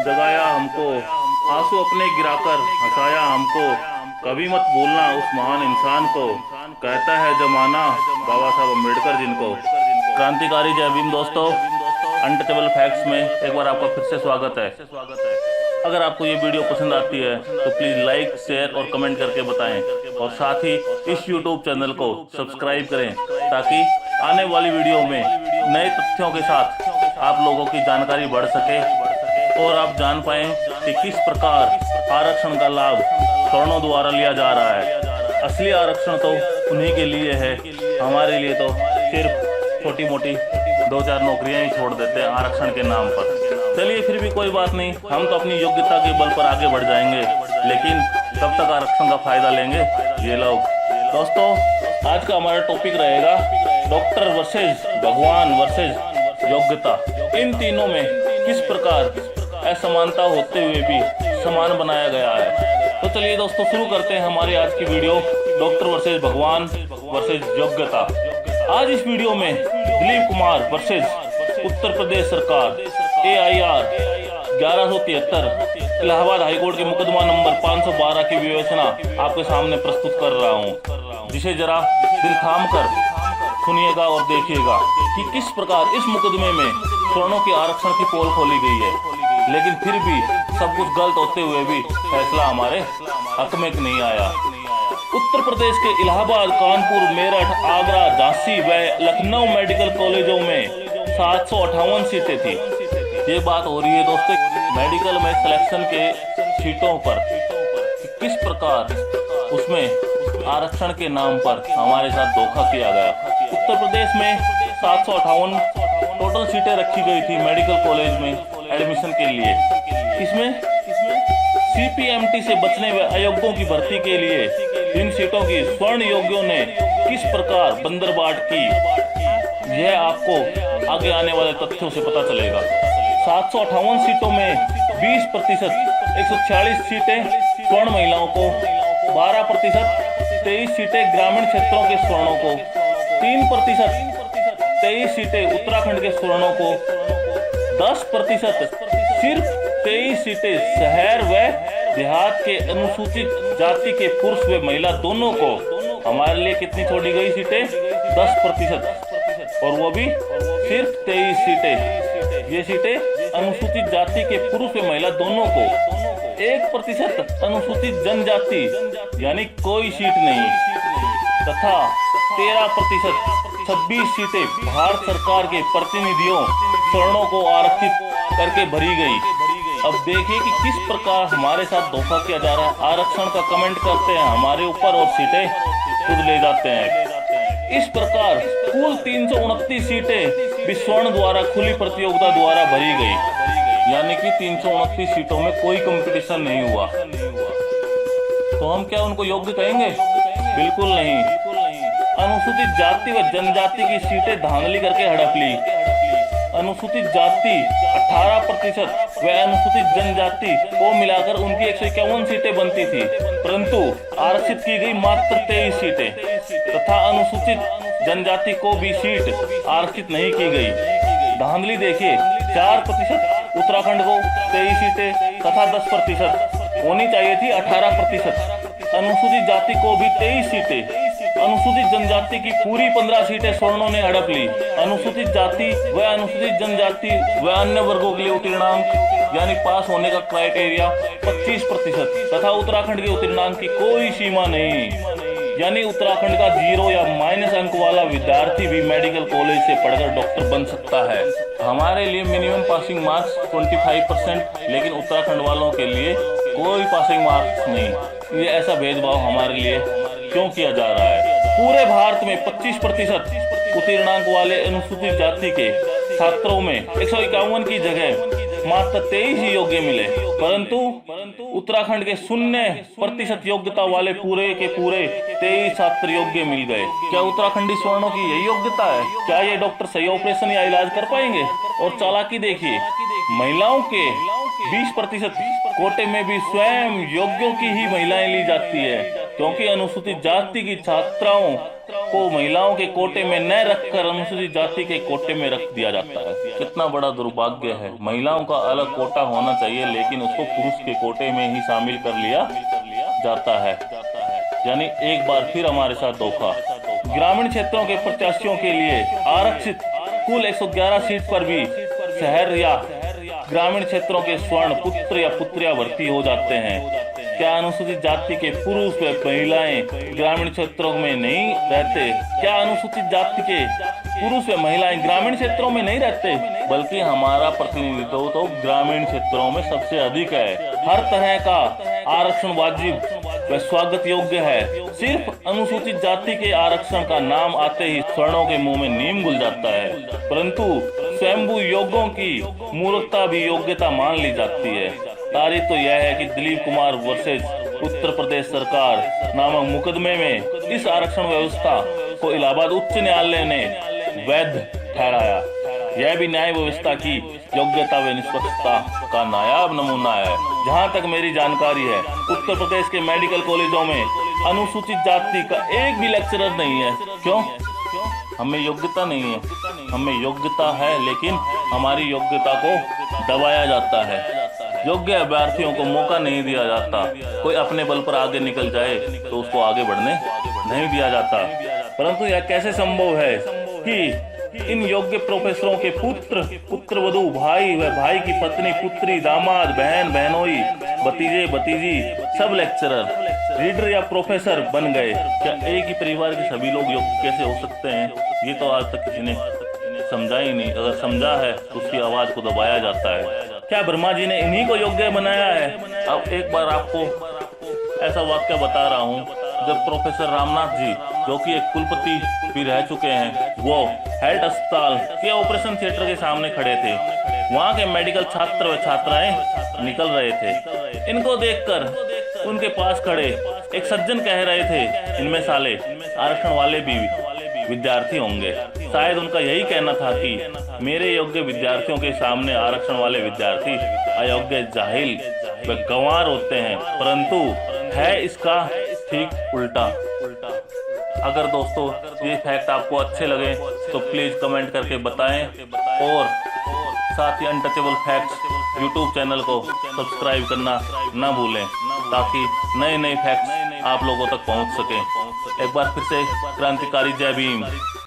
जगाया हमको, आंसू अपने गिराकर हंसाया हमको। कभी मत भूलना उस महान इंसान को, कहता है जमाना बाबा साहब अम्बेडकर जिनको। क्रांतिकारी जय भीम दोस्तों, अनटचेबल फैक्ट्स में एक बार आपका फिर से स्वागत है। अगर आपको ये वीडियो पसंद आती है तो प्लीज़ लाइक, शेयर और कमेंट करके बताएं, और साथ ही इस यूट्यूब चैनल को सब्सक्राइब करें ताकि आने वाली वीडियो में नए तथ्यों के साथ आप लोगों की जानकारी बढ़ सके और आप जान पाएं कि किस प्रकार आरक्षण का लाभ सवर्णों द्वारा लिया जा रहा है। असली आरक्षण तो उन्हीं के लिए है, हमारे लिए तो सिर्फ छोटी मोटी 2-4 नौकरियां ही छोड़ देते हैं आरक्षण के नाम पर। चलिए फिर भी कोई बात नहीं, हम तो अपनी योग्यता के बल पर आगे बढ़ जाएंगे, लेकिन कब तक आरक्षण का फायदा लेंगे ये लोग। दोस्तों, आज का हमारा टॉपिक रहेगा डॉक्टर वर्सेज भगवान वर्सेज योग्यता। इन तीनों में किस प्रकार असमानता होते हुए भी समान बनाया गया है। तो चलिए दोस्तों, शुरू करते हैं हमारी आज की वीडियो, डॉक्टर वर्सेज भगवान वर्सेज योग्यता। आज इस वीडियो में दिलीप कुमार वर्सेज उत्तर प्रदेश सरकार AIR 1173 इलाहाबाद हाईकोर्ट के मुकदमा नंबर 512 की विवेचना आपके सामने प्रस्तुत कर रहा हूं, जिसे जरा दिल थाम कर सुनिएगा और देखिएगा कि किस प्रकार इस मुकदमे में सवर्णों के आरक्षण की पोल खोली गई है, लेकिन फिर भी सब कुछ गलत होते हुए भी फैसला हमारे हक में नहीं आया। उत्तर प्रदेश के इलाहाबाद, कानपुर, मेरठ, आगरा, झांसी व लखनऊ मेडिकल कॉलेजों में 758 सीटें थी। ये बात हो रही है दोस्तों मेडिकल में सिलेक्शन के सीटों पर, किस प्रकार उसमें आरक्षण के नाम पर हमारे साथ धोखा किया गया। उत्तर प्रदेश में 758 टोटल सीटें रखी गई थी मेडिकल कॉलेज में एडमिशन के लिए। इसमें CPMT से बचने व अयोग्यों की भर्ती के लिए इन सीटों की स्वर्ण योग्यों ने किस प्रकार बंदरबाट की, यह आपको आगे आने वाले तथ्यों से पता चलेगा। 758 सीटों में 20% 146 सीटें स्वर्ण महिलाओं को, 12% 23 सीटें ग्रामीण क्षेत्रों के स्वर्णों को, 3% 23 सीटें उत्तराखंड के स्वर्णों को, 10% सिर्फ 23 सीटें शहर व देहात के अनुसूचित जाति के पुरुष व महिला दोनों को। हमारे लिए कितनी छोड़ी गई सीटें? 10%, और वो भी सिर्फ 23 सीटें। ये सीटें अनुसूचित जाति के पुरुष व महिला दोनों को। 1% अनुसूचित जनजाति यानी कोई सीट नहीं, तथा 13% 26 सीटें भारत सरकार के प्रतिनिधियों सवर्णों को आरक्षित करके भरी गई। अब देखिए कि किस प्रकार हमारे साथ धोखा किया जा रहा है। आरक्षण का कमेंट करते हैं हमारे ऊपर और सीटें खुद ले जाते हैं। इस प्रकार कुल 329 सीटें भी स्वर्ण द्वारा खुली प्रतियोगिता द्वारा भरी गई, यानी कि 329 सीटों में कोई कंपटीशन नहीं हुआ। तो हम क्या उनको योग्य कहेंगे? बिल्कुल नहीं। अनुसूचित जाति व जनजाति की सीटें धांधली करके हड़प ली। अनुसूचित जाति 18% व अनुसूचित जनजाति को मिलाकर उनकी 151 सीटें बनती थी, परंतु आरक्षित की गई मात्र 23 सीटें, तथा अनुसूचित जनजाति को भी सीट आरक्षित नहीं की गई। धांधली देखिए, 4% उत्तराखंड को 23 सीटें तथा 10% होनी चाहिए थी 18%। अनुसूचित जाति को भी 23 सीटें, अनुसूचित जनजाति की पूरी 15 सीटें स्वर्णों ने हड़प ली। अनुसूचित जाति व अनुसूचित जनजाति व अन्य वर्गों के लिए उत्तीर्णांक यानी पास होने का क्राइटेरिया 25% तथा उत्तराखंड के उत्तीर्णांक की कोई सीमा नहीं, यानी उत्तराखंड का 0 या माइनस अंक वाला विद्यार्थी भी मेडिकल कॉलेज से पढ़कर डॉक्टर बन सकता है। हमारे लिए मिनिमम पासिंग मार्क्स 25%, लेकिन उत्तराखंड वालों के लिए कोई पासिंग मार्क्स नहीं। ये ऐसा भेदभाव हमारे लिए क्यों किया जा रहा है? पूरे भारत में 25% उत्तीर्णांक वाले अनुसूचित जाति के छात्रों में 151 की जगह मात्र 23 ही योग्य मिले, परंतु उत्तराखंड के 0% योग्यता वाले पूरे के पूरे 23 छात्र योग्य मिल गए। क्या उत्तराखंडी स्वर्णों की यही योग्यता है? क्या ये डॉक्टर सही ऑपरेशन या इलाज कर पाएंगे? और चालाकी देखिए, महिलाओं के 20% कोटे में भी स्वयं योग्यों की ही महिलाएं ली जाती है, क्योंकि अनुसूचित जाति की छात्राओं को महिलाओं के कोटे में न रखकर अनुसूचित जाति के कोटे में रख दिया जाता है। कितना बड़ा दुर्भाग्य है। महिलाओं का अलग कोटा होना चाहिए, लेकिन उसको पुरुष के कोटे में ही शामिल कर लिया जाता है। यानी एक बार फिर हमारे साथ धोखा। ग्रामीण क्षेत्रों के प्रत्याशियों के लिए आरक्षित कुल 111 सीट पर भी शहर या ग्रामीण क्षेत्रों के स्वर्ण पुत्र या पुत्रियां भर्ती हो जाते हैं। क्या अनुसूचित जाति के पुरुष व महिलाएं ग्रामीण क्षेत्रों में नहीं रहते? क्या अनुसूचित जाति के पुरुष व महिलाएं ग्रामीण क्षेत्रों में नहीं रहते? बल्कि हमारा प्रतिनिधित्व तो ग्रामीण क्षेत्रों में सबसे अधिक है। हर तरह का आरक्षण वाजिब व स्वागत योग्य है। सिर्फ अनुसूचित जाति के आरक्षण का नाम आते ही स्वर्णों के मुंह में नीम घुल जाता है। परंतु स्वयंभू योग्यों की मूर्खता भी योग्यता मान ली जाती है। तारीख तो यह है कि दिलीप कुमार वर्सेस उत्तर प्रदेश सरकार नामक मुकदमे में इस आरक्षण व्यवस्था को इलाहाबाद उच्च न्यायालय ने वैध ठहराया। यह भी न्याय व्यवस्था की योग्यता व निष्पक्षता का नायाब नमूना है। जहां तक मेरी जानकारी है, उत्तर प्रदेश के मेडिकल कॉलेजों में अनुसूचित जाति का एक भी लेक्चरर नहीं है। क्यों? हमें योग्यता नहीं है। हमें योग्यता है, लेकिन हमारी योग्यता को दबाया जाता है। योग्य अभ्यर्थियों को मौका नहीं दिया जाता। कोई अपने बल पर आगे निकल जाए तो उसको आगे बढ़ने नहीं दिया जाता। परंतु यह कैसे संभव है कि इन योग्य प्रोफेसरों के पुत्रवधू, भाई व भाई की पत्नी, पुत्री, दामाद, बहन, बहनोई, भतीजे, भतीजी सब लेक्चरर, रीडर या प्रोफेसर बन गए? क्या एक ही परिवार के सभी लोग योग्य कैसे हो सकते हैं? ये तो आज तक किसी ने समझा ही नहीं। अगर समझा है तो उसकी आवाज को दबाया जाता है। क्या ब्रह्मा जी ने इन्हीं को योग्य बनाया है? अब एक बार आपको ऐसा वाक्य बता रहा हूँ। जब प्रोफेसर रामनाथ जी, जो कि एक कुलपति भी रह चुके हैं, वो हेल्थ अस्पताल के ऑपरेशन थिएटर के सामने खड़े थे। वहाँ के मेडिकल छात्र व छात्राएं निकल रहे थे। इनको देखकर उनके पास खड़े एक सज्जन कह रहे थे, इनमें साले आरक्षण वाले भी विद्यार्थी होंगे। शायद उनका यही कहना था कि मेरे योग्य विद्यार्थियों के सामने आरक्षण वाले विद्यार्थी अयोग्य, जाहिल व गंवार होते हैं। परंतु है इसका ठीक उल्टा। अगर दोस्तों ये फैक्ट आपको अच्छे लगे तो प्लीज कमेंट करके बताएं, और साथ ही अनटचेबल फैक्ट्स यूट्यूब चैनल को सब्सक्राइब करना ना भूलें, ताकि नए नए फैक्ट्स आप लोगों तक पहुंच सके। एक बार फिर से क्रांतिकारी जय भीम।